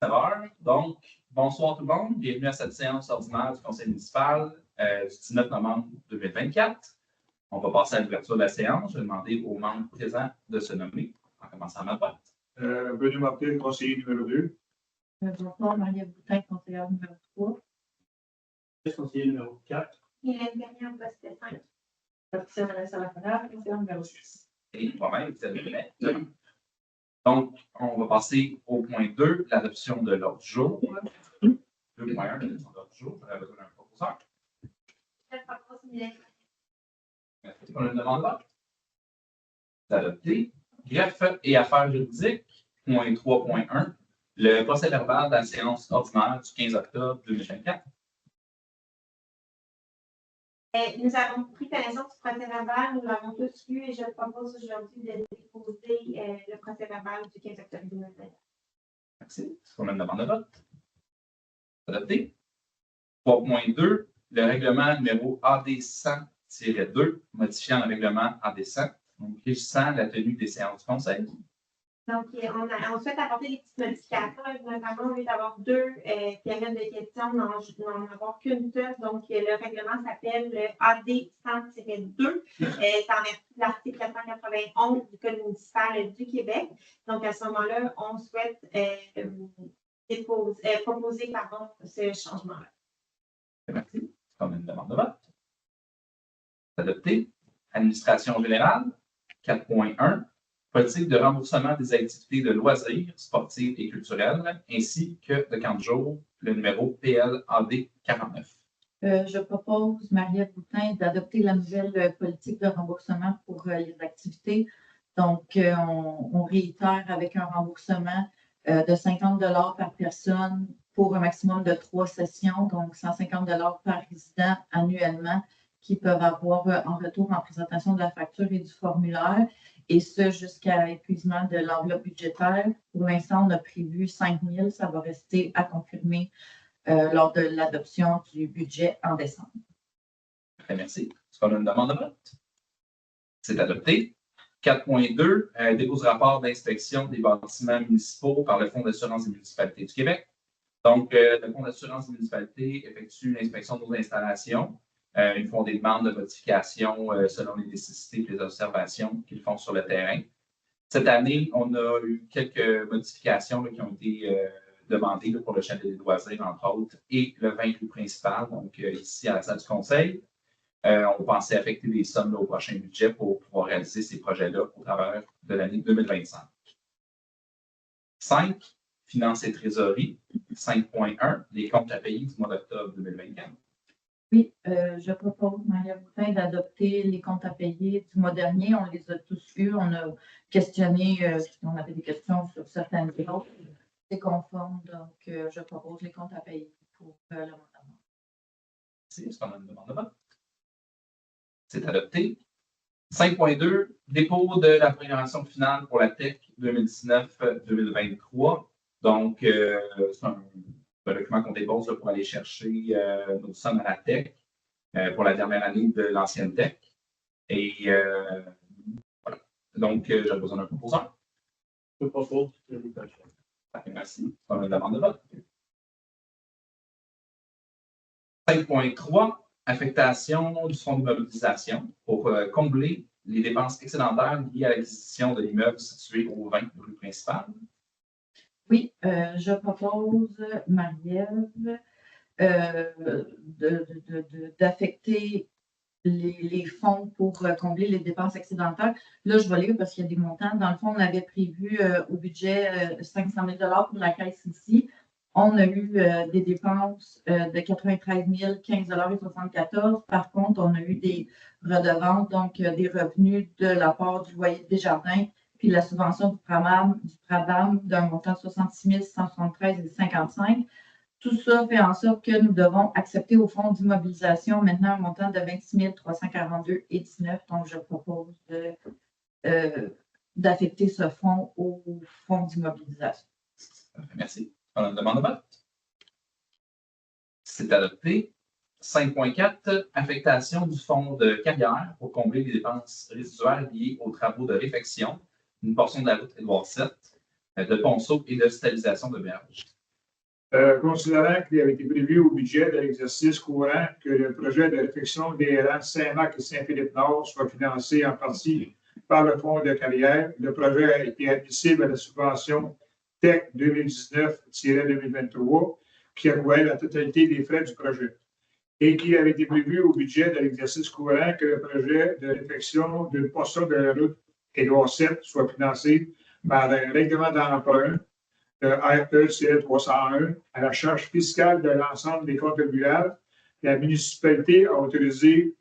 9h. Donc, bonsoir tout le monde. Bienvenue à cette séance ordinaire du Conseil municipal du 19 novembre 2024. On va passer à l'ouverture de la séance. Je vais demander aux membres présents de se nommer, en commençant à ma droite. Benoît Martin, conseiller numéro 2. Bonsoir, Marie Boutin, conseillère numéro 3. Conseiller numéro 4. Hélène Gagnon, poste 5. Patricia Vanessa Lafarge, conseillère numéro 6. Et moi-même, Xavier Lemaitre. Donc, on va passer au point 2, l'adoption de l'ordre du jour. 2.1, l'adoption de l'ordre du jour. J'aurais besoin d'un proposeur. Je propose Hélène. Merci pour une demande de vote. C'est adopté. Greffe et affaires juridiques, point 3.1, le procès verbal de la séance ordinaire du 15 octobre 2024. Nous avons pris connaissance du procès verbal, nous l'avons tous lu et je propose aujourd'hui de déposer le procès verbal du 15 octobre 2024. Merci. Est-ce qu'on a une demande de vote? Adopté. 3.2, le règlement numéro AD 100-2, modifiant le règlement AD 100, donc régissant la tenue des séances du Conseil. Donc, on souhaite apporter des petites modifications, notamment au lieu d'avoir deux périodes de questions, n'en avoir qu'une seule. Donc, le règlement s'appelle le AD 100-2, c'est en vertu de l'article 491 du Code municipal du Québec. Donc, à ce moment-là, on souhaite proposer ce changement-là. Merci. Est-ce qu'on a une demande de vote? Adopté. Administration générale, 4.1. Politique de remboursement des activités de loisirs, sportives et culturelles, ainsi que de camp de jour, le numéro PLAD 49. Je propose, Marie Boutin, d'adopter la nouvelle politique de remboursement pour les activités. Donc, on réitère avec un remboursement de 50 $ par personne pour un maximum de 3 sessions, donc 150 $ par résident annuellement, qui peuvent avoir en retour en présentation de la facture et du formulaire, et ce jusqu'à épuisement de l'enveloppe budgétaire. Pour l'instant, on a prévu 5 000, ça va rester à confirmer lors de l'adoption du budget en décembre. Très merci. Est-ce qu'on a une demande de vote? C'est adopté. 4.2, dépose rapport d'inspection des bâtiments municipaux par le Fonds d'assurance des municipalités du Québec. Donc, le Fonds d'assurance des municipalités effectue l'inspection de nos installations. Ils font des demandes de modification selon les nécessités et les observations qu'ils font sur le terrain. Cette année, on a eu quelques modifications qui ont été demandées pour le chalet des loisirs, entre autres, et le vin cru principal, donc ici à la salle du Conseil. On pensait affecter des sommes au prochain budget pour pouvoir réaliser ces projets-là au travers de l'année 2025. 5. Finances et trésorerie. 5.1. Les comptes à payer du mois d'octobre 2024. Oui, je propose, Marie Boutin, d'adopter les comptes à payer du mois dernier. On les a tous eus. On a questionné si on avait des questions sur certaines choses. C'est conforme, donc je propose les comptes à payer pour le mois d'avant. Merci. Est-ce qu'on a une demande de vote? C'est adopté. 5.2, dépôt de la programmation finale pour la TEC 2019-2023. Donc, c'est un document qu'on dépose pour aller chercher nos sommes à la TEC pour la dernière année de l'ancienne TEC. Et voilà. Donc, j'ai besoin d'un proposeur. Je propose. Merci. On a une demande de vote. 5.3, affectation du fonds de mobilisation pour combler les dépenses excédentaires liées à l'acquisition de l'immeuble situé au 20 rue principale. Oui, je propose, Marie-Ève, d'affecter les fonds pour combler les dépenses excédentaires. Là, je vais lire parce qu'il y a des montants. Dans le fond, on avait prévu au budget 500 000 $ pour la caisse ici. On a eu des dépenses de 93 015,74 $. Par contre, on a eu des redevances, donc des revenus de la part du loyer des jardins, puis la subvention du PRADAM d'un montant de 66 173,55 $. Tout ça fait en sorte que nous devons accepter au fonds d'immobilisation maintenant un montant de 26 342,19 $. Donc, je propose d'affecter ce fonds au fonds d'immobilisation. Merci. On a une demande de vote? C'est adopté. 5.4, affectation du fonds de carrière pour combler les dépenses résiduaires liées aux travaux de réfection, une portion de la route Édouard VII, de ponceau et de stabilisation de berge. Considérant qu'il avait été prévu au budget de l'exercice courant que le projet de réfection des rangs Saint-Marc et Saint-Philippe-Nord soit financé en partie par le fonds de carrière, le projet a été admissible à la subvention TEC 2019-2023 qui a couvert la totalité des frais du projet et qu'il avait été prévu au budget de l'exercice courant que le projet de réfection d'une portion de la route Édouard VII soit financé par un règlement d'emprunt RE 301 à la charge fiscale de l'ensemble des contribuables. La municipalité a autorisé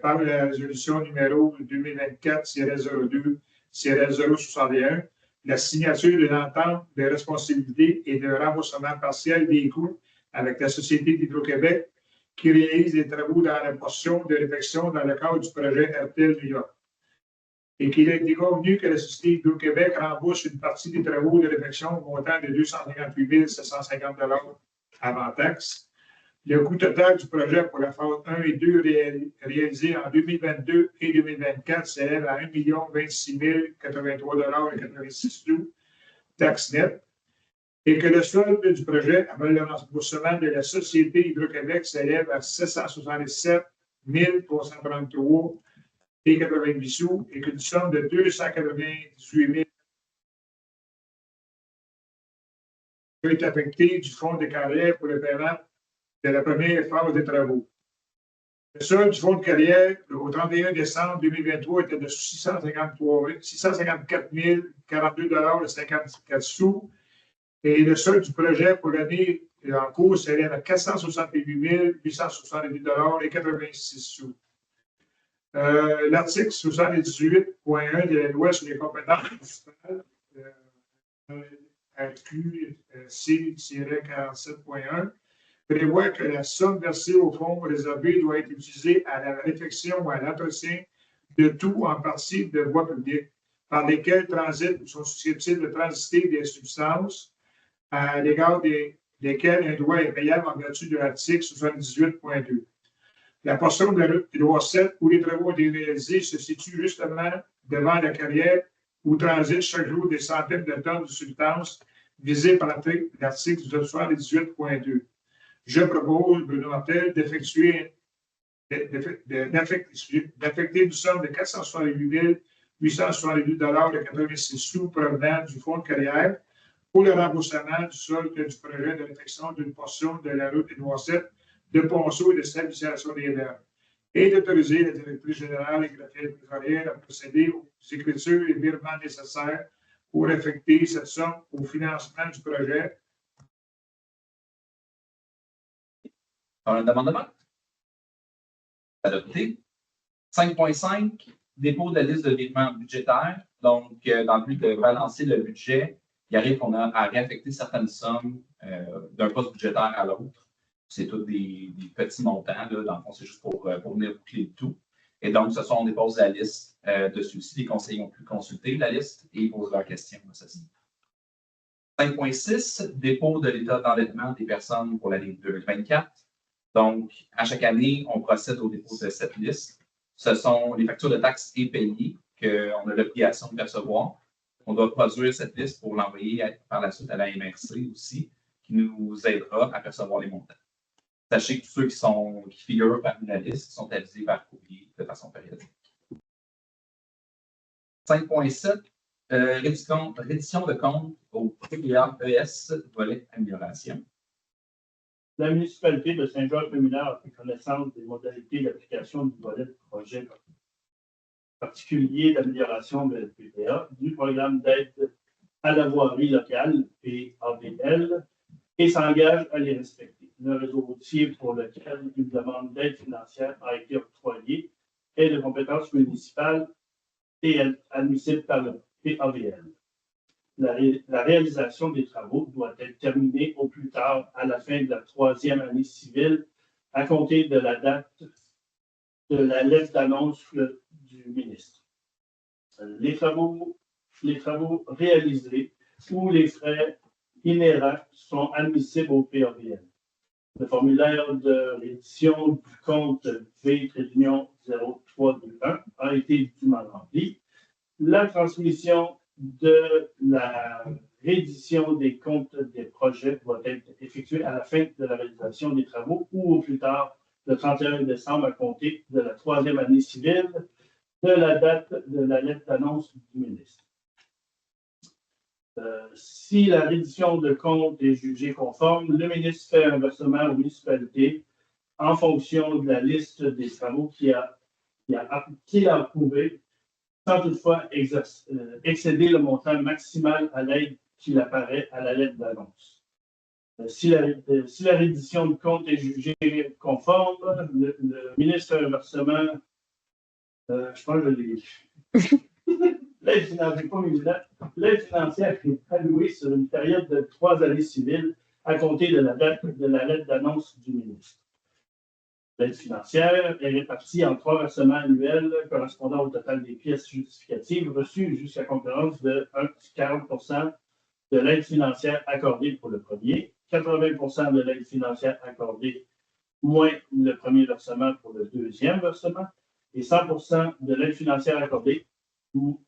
par la résolution numéro 2024-02-061 la signature d'une entente de responsabilité et de remboursement partiel des coûts avec la Société d'Hydro-Québec qui réalise les travaux dans la portion de réfection dans le cadre du projet RTL New York. Et qu'il a été convenu que la Société Hydro-Québec rembourse une partie des travaux de réfection au montant de 258 750 avant taxe. Le coût total du projet pour la phase 1 et 2 réalisée en 2022 et 2024 s'élève à 1 026 083,86 $, taxe nette, et que le solde du projet avant le remboursement de la Société Hydro-Québec s'élève à 767 333 et 88 sous et qu'une somme de 298 000 est affectée du fonds de carrière pour le paiement de la première phase des travaux. Le solde du fonds de carrière au 31 décembre 2023 était de 654 042,54 sous et le solde du projet pour l'année en cours s'élève à 468 870,86 sous. L'article 78.1 de la loi sur les compétences municipales, RQC-47.1, prévoit que la somme versée au fonds réservé doit être utilisée à la réfection ou à l'entretien de tout ou en partie de voies publiques par lesquelles transitent ou sont susceptibles de transiter des substances à l'égard desquelles un droit est payable en vertu de l'article 78.2. La portion de la route Édouard VII où les travaux ont été réalisés se situe justement devant la carrière où transitent chaque jour des centaines de tonnes de substances visées par l'article 78.2. Je propose, Bruno Martel, d'affecter une somme de 468 872,86 sous provenant du fonds de carrière pour le remboursement du solde du projet de réfection d'une portion de la route Édouard VII de Ponceau et de stabilisation des verbes, et d'autoriser la directrice générale et greffière trésorière à procéder aux écritures et virements nécessaires pour affecter cette somme au financement du projet. On a une demande de vote? Adopté. 5.5, dépôt de la liste de virements budgétaires. Donc, dans le but de balancer le budget, il arrive qu'on a à réaffecter certaines sommes d'un poste budgétaire à l'autre. C'est tous des petits montants, là. Dans le fond, c'est juste pour venir boucler le tout. Et donc, ce sont, on dépose la liste de ceux-ci. Les conseillers ont pu consulter la liste et poser leurs questions associées. 5.6, dépôt de l'état d'endettement des personnes pour l'année 2024. Donc, à chaque année, on procède au dépôt de cette liste. Ce sont les factures de taxes et payées qu'on a l'obligation de percevoir. On doit produire cette liste pour l'envoyer par la suite à la MRC aussi, qui nous aidera à percevoir les montants. Sachez que tous ceux qui figurent parmi la liste sont avisés par courrier de façon périodique. 5.7, reddition de compte au PPA ES, volet amélioration. La municipalité de Saint-Georges-Préminaire a pris connaissance des modalités d'application du volet de projet particulier d'amélioration de PPA du programme d'aide à la voirie locale, PAVL, et s'engage à les respecter. Le réseau routier pour lequel une demande d'aide financière a été octroyée est de compétence municipale et admissible par le PAVL. La réalisation des travaux doit être terminée au plus tard à la fin de la 3e année civile à compter de la date de la lettre d'annonce du ministre. Les travaux réalisés ou les frais inhérents sont admissibles au PAVL. Le formulaire de réédition du compte V-0321 a été dûment rempli. La transmission de la réédition des comptes des projets doit être effectuée à la fin de la réalisation des travaux ou au plus tard le 31 décembre à compter de la 3e année civile de la date de la lettre d'annonce du ministre. Si la reddition de compte est jugée conforme, le ministre fait un versement aux municipalités en fonction de la liste des travaux qu'il a approuvé, sans toutefois excéder le montant maximal à l'aide qu'il apparaît à la lettre d'annonce. Si la reddition de compte est jugée conforme, le ministre fait un versement, je pense que je l'ai. L'aide financière est allouée sur une période de 3 années civiles à compter de la date de la lettre d'annonce du ministre. L'aide financière est répartie en 3 versements annuels correspondant au total des pièces justificatives reçues jusqu'à concurrence de 40% de l'aide financière accordée pour le premier, 80% de l'aide financière accordée moins le premier versement pour le deuxième versement et 100% de l'aide financière accordée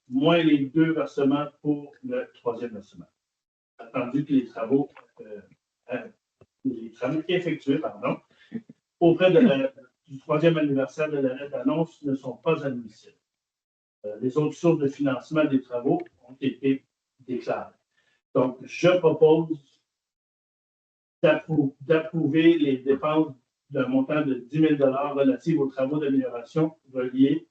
moins les 2 versements pour le troisième versement. Attendu que les travaux effectués auprès du 3e anniversaire de la lettre d'annonce ne sont pas admissibles. Les autres sources de financement des travaux ont été déclarées. Donc, je propose d'approuver les dépenses d'un montant de 10 000 $ relatives aux travaux d'amélioration reliés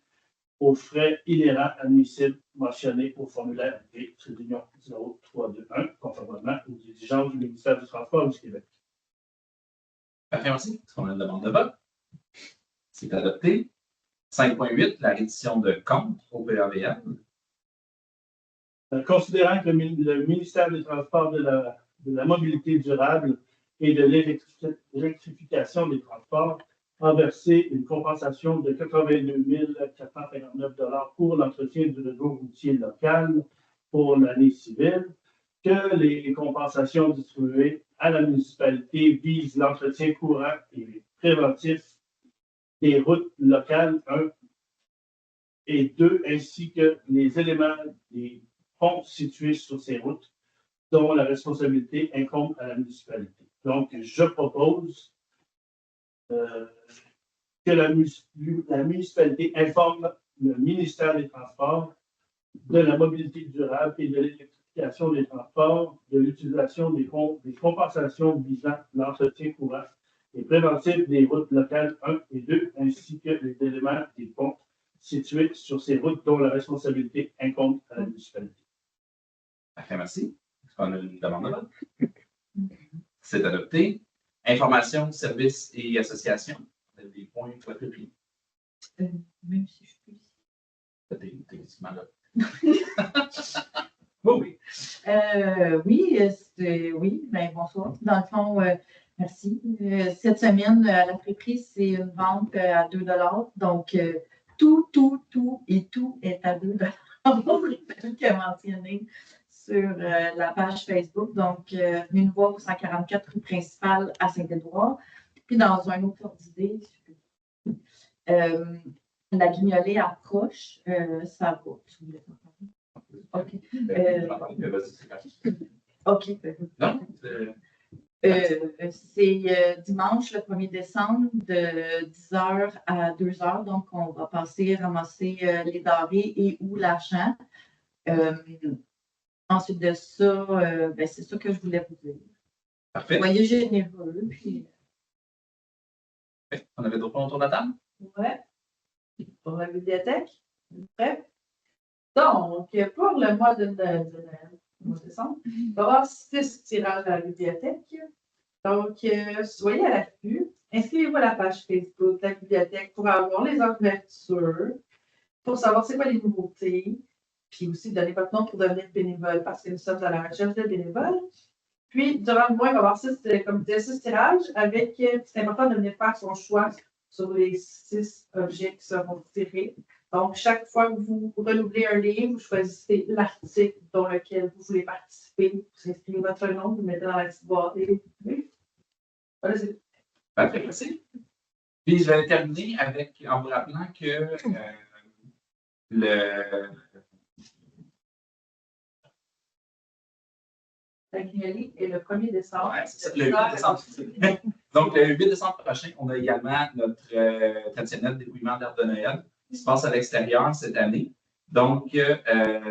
aux frais inhérents admissibles mentionnés au formulaire B-0321, conformément aux exigences du ministère du Transport du Québec. Parfait, merci. Est-ce qu'on a une demande de vote? C'est adopté. 5.8, la reddition de compte au PAVL. Considérant que le ministère des Transports, de la Mobilité durable et de l'électrification des transports a versé une compensation de 82 459 $ pour l'entretien du réseau routier local pour l'année civile, que les compensations distribuées à la municipalité visent l'entretien courant et préventif des routes locales 1 et 2, ainsi que les éléments des ponts situés sur ces routes dont la responsabilité incombe à la municipalité. Donc, je propose que la municipalité informe le ministère des Transports, de la Mobilité durable et de l'électrification des transports de l'utilisation des compensations visant l'entretien courant et préventif des routes locales 1 et 2, ainsi que les éléments des ponts situés sur ces routes dont la responsabilité incombe à la municipalité. Parfait, merci. Est-ce qu'on a une demande de vote? C'est adopté. Information, services et associations. Vous avez des points pour être pris. Même si je suis plus T'es effectivement là. Oui. Oui, ben, bonsoir. Dans le fond, merci. Cette semaine, à la friperie, c'est une vente à 2 $. Donc, tout est à 2 $. Qui a mentionné sur la page Facebook. Donc, venez nous voir au 144 rue principale à Saint-Édouard. Puis, dans un autre ordre d'idée, la guignolée approche, ça va. Si vous voulez en parler. OK. OK. Non, c'est dimanche, le 1er décembre, de 10h à 2h. Donc, on va passer ramasser les denrées et ou l'argent. Ensuite de ça, c'est ça que je voulais vous dire. parfait. Soyez généreux. Puis... On avait d'autres points autour de la table? Oui. Pour la bibliothèque. Bref. Donc, pour le mois de décembre, il va y avoir 6 tirages à la bibliothèque. Donc, soyez à l'affût. Inscrivez-vous à la page Facebook de la bibliothèque pour avoir les heures d'ouverture, pour savoir c'est quoi les nouveautés, puis aussi donner votre nom pour devenir bénévole parce que nous sommes à la recherche de bénévoles. Puis, durant le mois, il va y avoir 6 tirages avec, c'est important de venir faire son choix sur les 6 objets qui seront tirés. Donc, chaque fois que vous renouvelez un livre, vous choisissez l'article dans lequel vous voulez participer. Vous inscrivez votre nom, vous le mettez dans la petite boîte et voilà, c'est tout. Parfait, merci. Puis, je vais terminer en vous rappelant que Saguenay et le 1er décembre. Ouais, c'est ça, le 8 décembre. Donc, le 8 décembre prochain, on a également notre traditionnel dépouillement d'arbre de Noël qui se passe à l'extérieur cette année. Donc,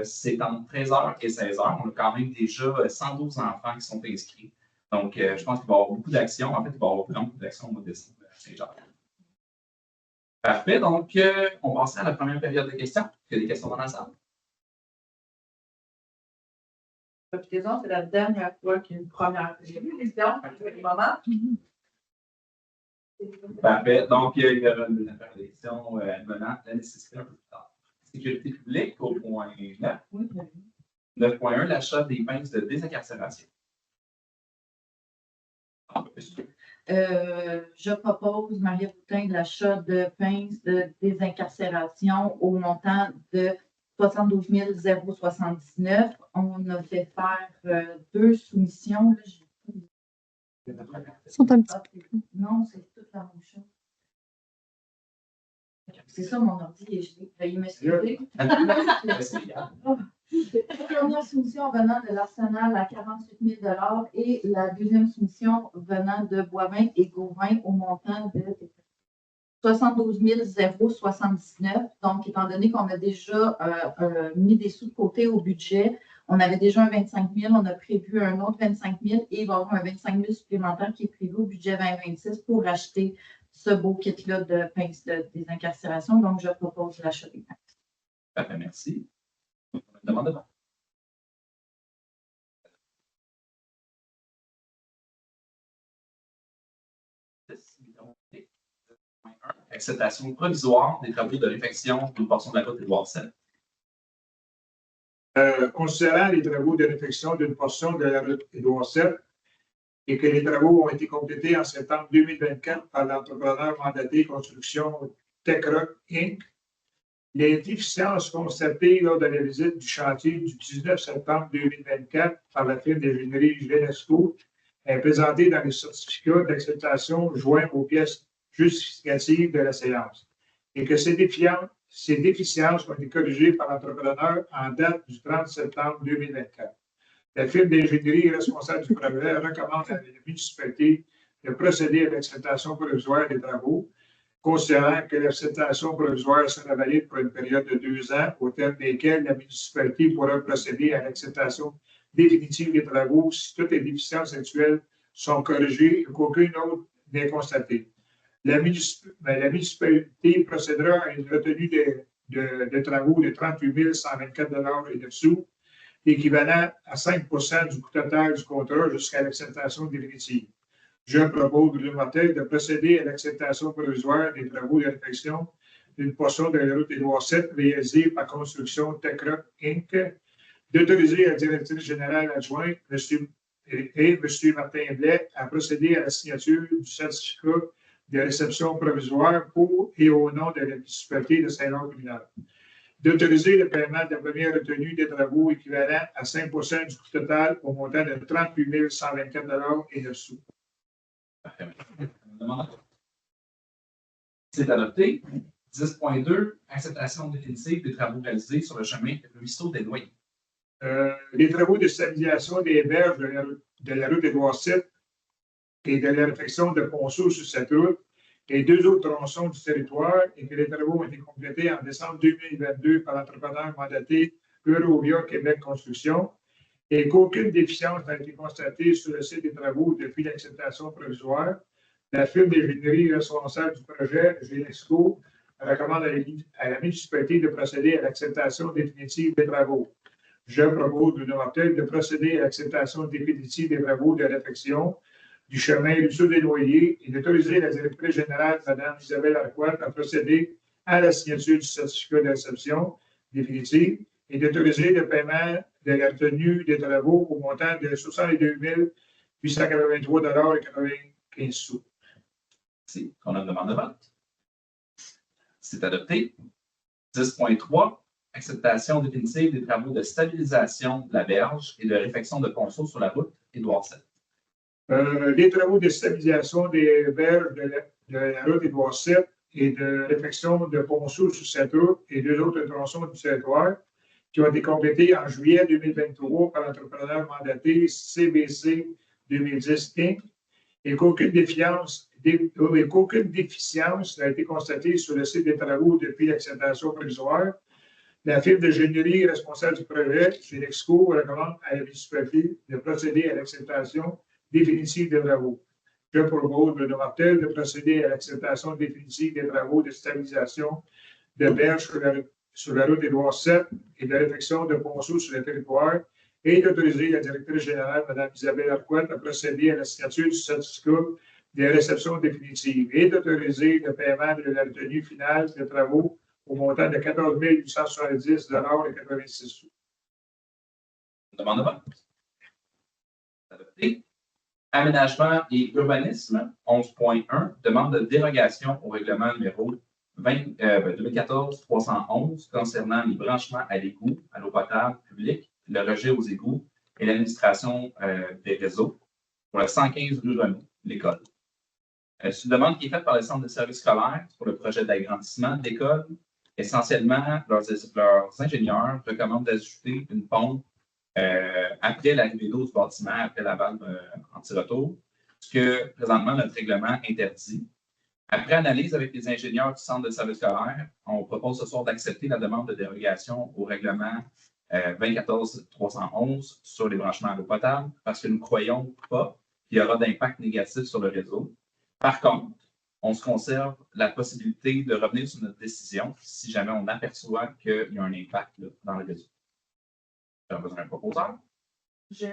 c'est entre 13h et 16h. On a quand même déjà 112 enfants qui sont inscrits. Donc, je pense qu'il va y avoir beaucoup d'actions. En fait, il va y avoir vraiment beaucoup d'actions au mois de décembre à Saint-Jean. Parfait. Donc, on passe à la première période de questions. Est-ce qu'il y a des questions dans la salle? Profitez-en, c'est la dernière fois qu'il y a une première période. Évidemment, le moment. Parfait. Donc, il y aura une deuxième période de questions menant la nécessité un peu plus tard. Sécurité publique au point 9. 9.1, l'achat des pinces de désincarcération. Je propose, Marie Boutin, l'achat de pinces de désincarcération au montant de 72 079. On a fait faire 2 soumissions. Ils sont un petit Non, c'est toute la même chose. C'est ça, mon ordi est gelé. Veuillez m'excuser. La première soumission venant de l'Arsenal à 48 000 et la deuxième soumission venant de Boivin et Gauvin au montant de 72 079. Donc, étant donné qu'on a déjà mis des sous de côté au budget, on avait déjà un 25 000, on a prévu un autre 25 000 et il va y avoir un 25 000 supplémentaire qui est prévu au budget 2026 pour acheter ce beau kit-là de pinces de désincarcération. Donc, je propose l'achat des pinces. Parfait, merci. Demande de vote. Acceptation provisoire des travaux de réfection d'une portion de la route Édouard VII. Considérant les travaux de réfection d'une portion de la route Édouard VII et que les travaux ont été complétés en septembre 2024 par l'entrepreneur mandaté Construction TechRock Inc., les déficiences constatées lors de la visite du chantier du 19 septembre 2024 par la firme d'ingénierie Genesco est présentée dans les certificats d'acceptation joints aux pièces justificatives de la séance et que ces déficiences ont été corrigées par l'entrepreneur en date du 30 septembre 2024. La firme d'ingénierie responsable du projet recommande à la municipalité de procéder à l'acceptation provisoire des travaux, considérant que l'acceptation provisoire sera valide pour une période de 2 ans, au terme desquels la municipalité pourra procéder à l'acceptation définitive des travaux si toutes les déficiences actuelles sont corrigées et qu'aucune autre n'est constatée. La municipalité procédera à une retenue de travaux de 38 124 et 9 sous, équivalent à 5 du coût total du contrat jusqu'à l'acceptation définitive. Je propose au gouvernement de procéder à l'acceptation provisoire des travaux de réfection d'une portion de la route Édouard VII réalisée par Construction TechRock Inc., d'autoriser la directrice générale adjointe, M. Martin Blais, à procéder à la signature du certificat de réception provisoire pour et au nom de la municipalité de Saint-Laurent-Communal. D'autoriser le paiement de la première retenue des travaux équivalent à 5 du coût total au montant de 38 124 et 9 sous. Parfait. C'est adopté. 10.2, acceptation définitive des travaux réalisés sur le chemin ruisseau des Noyers. Les travaux de stabilisation des berges de la route Édouard VII et de la réfection de ponceaux sur cette route et 2 autres tronçons du territoire et que les travaux ont été complétés en décembre 2022 par l'entrepreneur mandaté Eurovia Québec Construction et qu'aucune déficience n'a été constatée sur le site des travaux depuis l'acceptation provisoire. La firme d'ingénierie responsable du projet, Genesco, recommande à la municipalité de procéder à l'acceptation définitive des travaux. Je propose au gouvernement de procéder à l'acceptation définitive des travaux de réfection du chemin ruisseau des Noyers et d'autoriser la directrice générale, Mme Isabelle Arquette, à procéder à la signature du certificat de réception définitive et d'autoriser le paiement de la retenue des travaux au montant de 62 883 et 95 sous. Merci. On a une demande de vote. C'est adopté. 10.3, acceptation définitive des travaux de stabilisation de la berge et de réfection de ponceaux sur la route Édouard VII. Les travaux de stabilisation des berges de la route Édouard VII et de réfection de ponceaux sur cette route et 2 autres tronçons du territoire qui ont été complétés en juillet 2023 par l'entrepreneur mandaté CBC 2010 Inc. et qu'aucune déficience n'a été constatée sur le site des travaux depuis l'acceptation provisoire. La firme d'ingénierie responsable du projet, chez l'Exco, recommande à la municipalité de procéder à l'acceptation définitive des travaux. Je propose, Bruno Martel, de procéder à l'acceptation définitive des travaux de stabilisation de berge sur la route Édouard 7 et de réfection de ponceaux sur le territoire et d'autoriser la directrice générale, Mme Isabelle Arquette, à procéder à la signature du certificat de réception définitive et d'autoriser le paiement de la retenue finale des travaux au montant de 14 870,86 $. Demande de vote. Adopté. Aménagement et urbanisme, 11.1, demande de dérogation au règlement numéro 2014-311 concernant les branchements à l'égout, à l'eau potable publique, le rejet aux égouts et l'administration des réseaux pour le 115 rue Renaud, l'école. C'est une demande qui est faite par le Centre de services scolaires pour le projet d'agrandissement de l'école. Essentiellement, leurs ingénieurs recommandent d'ajouter une pompe après l'arrivée d'eau du bâtiment, après la valve anti-retour, ce que présentement notre règlement interdit. Après analyse avec les ingénieurs du Centre de services scolaires, on propose ce soir d'accepter la demande de dérogation au règlement 2014-311 sur les branchements à l'eau potable parce que nous ne croyons pas qu'il y aura d'impact négatif sur le réseau. Par contre, on se conserve la possibilité de revenir sur notre décision si jamais on aperçoit qu'il y a un impact là, dans le réseau. J'ai besoin d'un proposeur. Je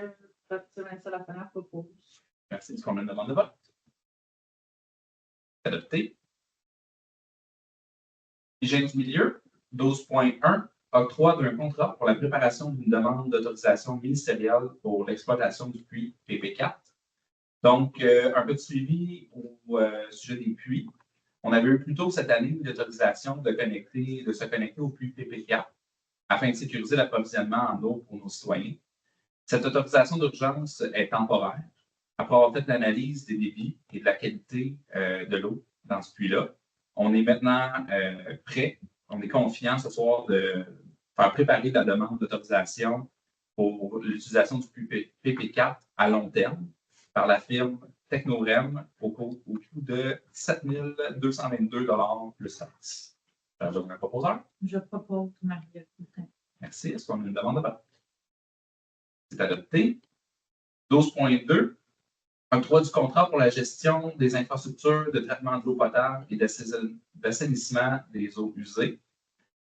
retire ça la première propose. Merci. Est-ce qu'on a une demande de vote? Adopté. Hygiène du milieu, 12.1, octroi d'un contrat pour la préparation d'une demande d'autorisation ministérielle pour l'exploitation du puits PP4. Donc, un peu de suivi au sujet des puits. On avait eu plus tôt cette année l'autorisation de se connecter au puits PP4 afin de sécuriser l'approvisionnement en eau pour nos citoyens. Cette autorisation d'urgence est temporaire. Après avoir fait l'analyse des débits et de la qualité de l'eau dans ce puits-là, on est maintenant prêt, on est confiant ce soir de faire préparer la demande d'autorisation pour l'utilisation du puits PP4 à long terme par la firme Technorem au coût de 7 222 $ plus taxes. J'ai besoin d'un proposeur. Je propose Marie-Ève Boutin. Merci. Est-ce qu'on a une demande de vote? C'est adopté. 12.2. Octroi du contrat pour la gestion des infrastructures de traitement de l'eau potable et d'assainissement des eaux usées.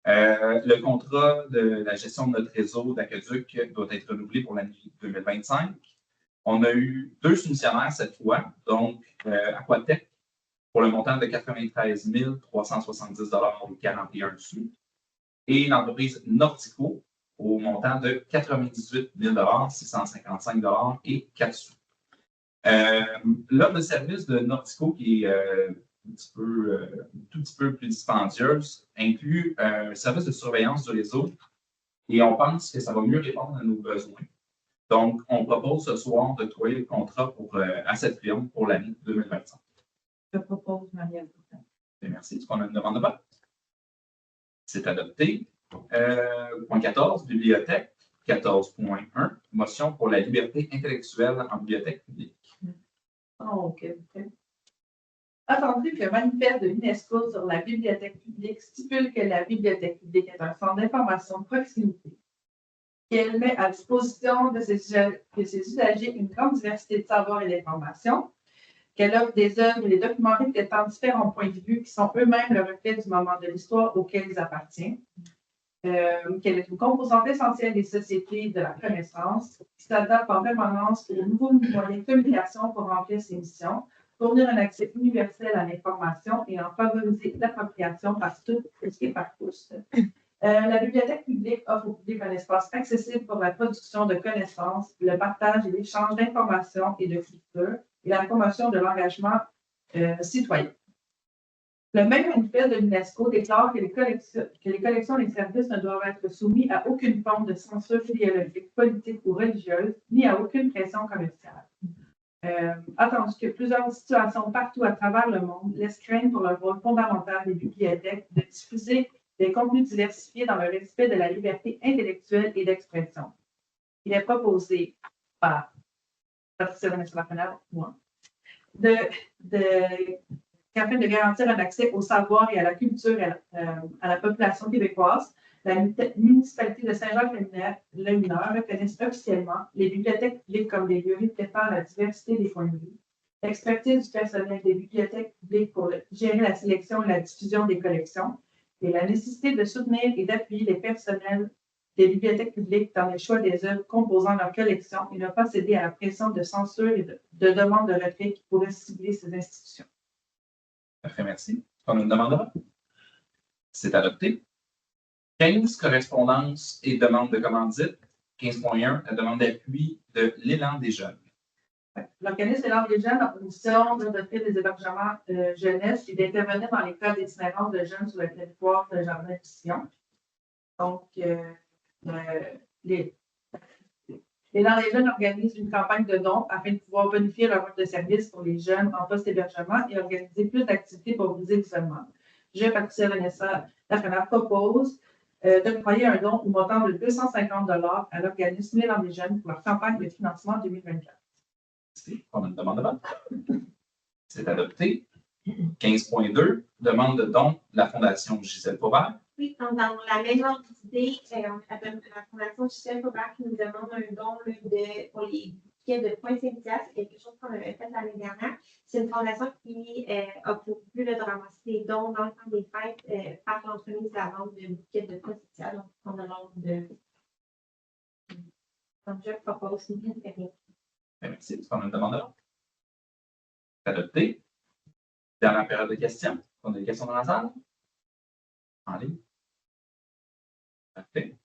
Le contrat de la gestion de notre réseau d'aqueduc doit être renouvelé pour l'année 2025. On a eu 2 soumissionnaires cette fois, donc Aquatech pour le montant de 93 370,41 $ et l'entreprise Nordico au montant de 98 655 $ et 4 sous. L'offre de service de Nordico, qui est un tout petit peu plus dispendieuse, inclut un service de surveillance du réseau et on pense que ça va mieux répondre à nos besoins. Donc, on propose ce soir d'octroyer le contrat à cette firme pour l'année 2025. Je propose Marie-Ève Boutin. Merci. Est-ce qu'on a une demande de vote? C'est adopté. Point 14, bibliothèque. 14.1, motion pour la liberté intellectuelle en bibliothèque publique. OK. Attendu que le manifeste de l'UNESCO sur la bibliothèque publique stipule que la bibliothèque publique est un centre d'information de proximité, qu'elle met à disposition de ses usagers une grande diversité de savoirs et d'informations, qu'elle offre des œuvres et des documents reflétant différents points de vue qui sont eux-mêmes le reflet du moment de l'histoire auquel ils appartiennent, qu'elle est une composante essentielle des sociétés de la connaissance, qui s'adapte en permanence aux nouveaux moyens de communication pour remplir ses missions, fournir un accès universel à l'information et en favoriser l'appropriation par toutes et par tous. La bibliothèque publique offre au public un espace accessible pour la production de connaissances, le partage et l'échange d'informations et de culture et la promotion de l'engagement citoyen. Le même manifeste de l'UNESCO déclare que les collections et les services ne doivent être soumis à aucune forme de censure idéologique, politique ou religieuse, ni à aucune pression commerciale. Attendu que plusieurs situations partout à travers le monde laissent craindre pour le rôle fondamental des bibliothèques de diffuser des contenus diversifiés dans le respect de la liberté intellectuelle et d'expression. Il est proposé par Patricia Vanessa-Lafrenière, moi, afin de garantir un accès au savoir et à la culture à la population québécoise, la municipalité de Saint-Jacques-le-Mineur reconnaît officiellement les bibliothèques publiques comme des lieux reflétant la diversité des points de vue. L'expertise du personnel des bibliothèques publiques pour gérer la sélection et la diffusion des collections et la nécessité de soutenir et d'appuyer les personnels des bibliothèques publiques dans le choix des œuvres composant leur collection et ne pas céder à la pression de censure et de demande de retrait qui pourrait cibler ces institutions. Parfait, merci. On a une demande là? C'est adopté. 15, correspondance et demande de commandite. 15.1, la demande d'appui de l'Élan des jeunes. L'organisme Élan des jeunes a pour mission d'adopter des hébergements jeunesse et d'intervenir dans les cas d'itinérance de jeunes sur le territoire de Jardin de Sion. Donc, L'Élan des jeunes organise une campagne de dons afin de pouvoir bonifier leur offre de services pour les jeunes en post-hébergement et organiser plus d'activités pour briser l'isolement. Je, Patricia Vanessa-Lafrenière, propose d'octroyer un don au montant de 250 $ à l'organisme L'Élan des jeunes pour leur campagne de financement 2024. On a une demande de vote. C'est adopté. 15.2, demande de don de la Fondation Gisèle Faubert. Oui, donc dans la même ordre d'idée, la Fondation Gisèle Faubert qui nous demande un don pour les bouquets de poinsettias. C'est quelque chose qu'on avait fait l'année dernière. C'est une fondation qui a pour but de ramasser des dons dans le temps des fêtes par l'entremise de la vente de bouquets de poinsettias. Donc, on a l'ordre de. Donc, je propose une rien. Merci. Est-ce qu'on a une demande de vote? C'est adopté. Dernière période de questions. On a des questions dans la salle? En ligne? Parfait.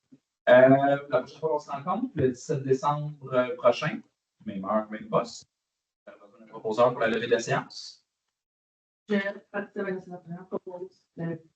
La prochaine fois, on se rencontre le 17 décembre prochain. Même heure, même poste. On a besoin d'un proposeur pour la levée de la séance. Je, Patricia Vanessa-Lafrenière, propose la levée.